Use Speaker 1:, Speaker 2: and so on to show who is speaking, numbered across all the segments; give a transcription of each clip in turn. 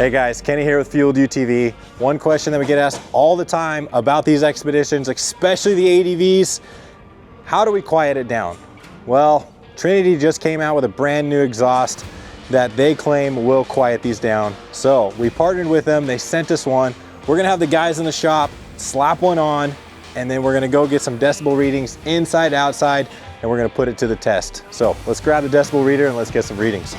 Speaker 1: Hey guys, Kenny here with Fueled You TV. One question that we get asked all the time about these Xpeditions, especially the ADVs, how do we quiet it down? Well, Trinity just came out with a brand new exhaust that they claim will quiet these down. So we partnered with them, they sent us one. We're gonna have the guys in the shop slap one on, and then we're gonna go get some decibel readings inside, outside, and we're gonna put it to the test. So let's grab the decibel reader and let's get some readings.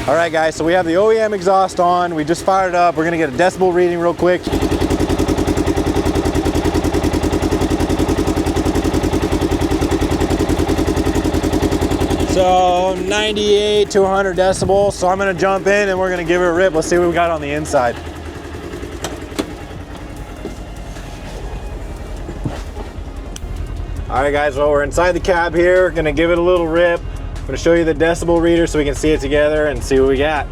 Speaker 1: All right guys, so we have the OEM exhaust on. We just fired it up. We're gonna get a decibel reading real quick. So 98 to 100 decibels. So I'm gonna jump in and we're gonna give it a rip. Let's see what we got on the inside. All right guys, well we're inside the cab here. Gonna give it a little rip. I'm gonna show you the decibel reader so we can see it together and see what we got.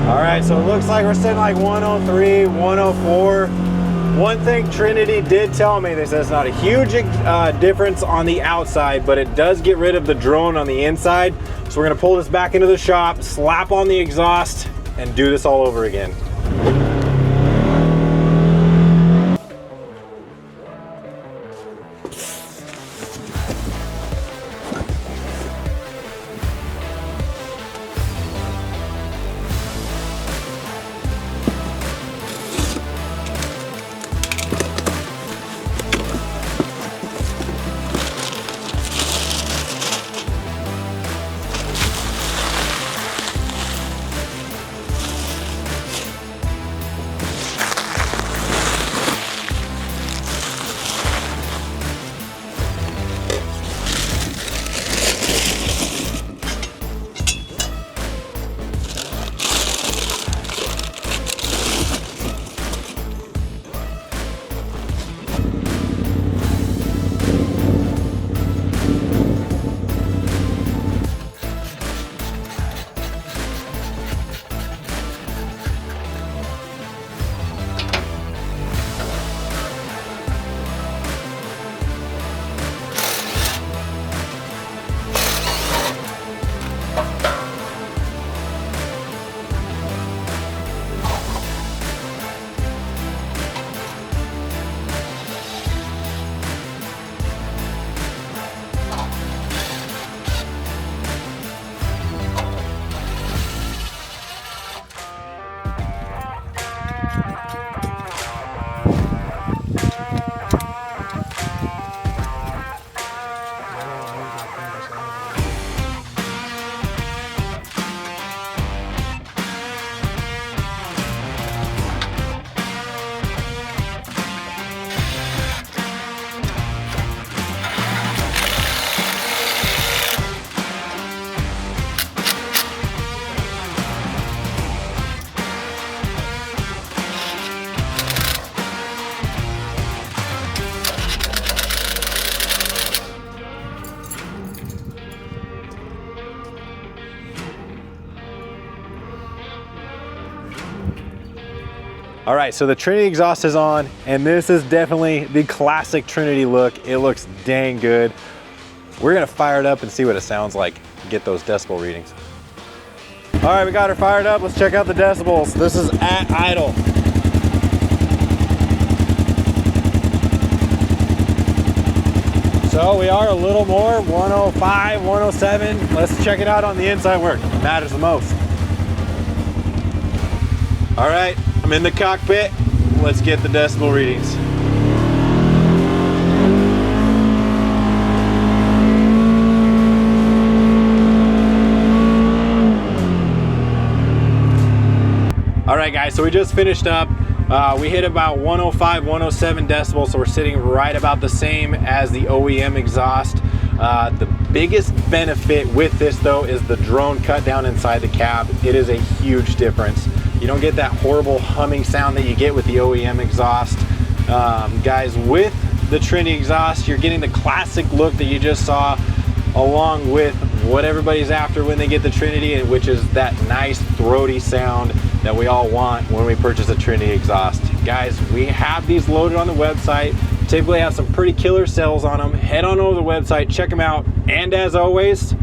Speaker 1: All right, so it looks like we're sitting like 103, 104. One thing Trinity did tell me, they said it's not a huge difference on the outside, but it does get rid of the drone on the inside. So we're gonna pull this back into the shop, slap on the exhaust, and do this all over again. All right, so the Trinity exhaust is on, and this is definitely the classic Trinity look. It looks dang good. We're gonna fire it up and see what it sounds like, get those decibel readings. All right, we got her fired up. Let's check out the decibels. This is at idle. So we are a little more, 105, 107. Let's check it out on the inside where it matters the most. All right, I'm in the cockpit. Let's get the decibel readings. All right guys, so we just finished up. We hit about 105, 107 decibels, so we're sitting right about the same as the OEM exhaust. The biggest benefit with this though is the drone cut down inside the cab. It is a huge difference. You don't get that horrible humming sound that you get with the OEM exhaust. Guys, with the Trinity exhaust, you're getting the classic look that you just saw, along with what everybody's after when they get the Trinity, which is that nice throaty sound that we all want when we purchase a Trinity exhaust. Guys, we have these loaded on the website. Typically have some pretty killer sales on them. Head on over to the website, check them out, and as always,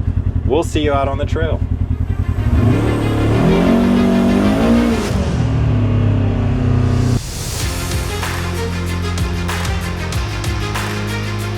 Speaker 1: we'll see you out on the trail.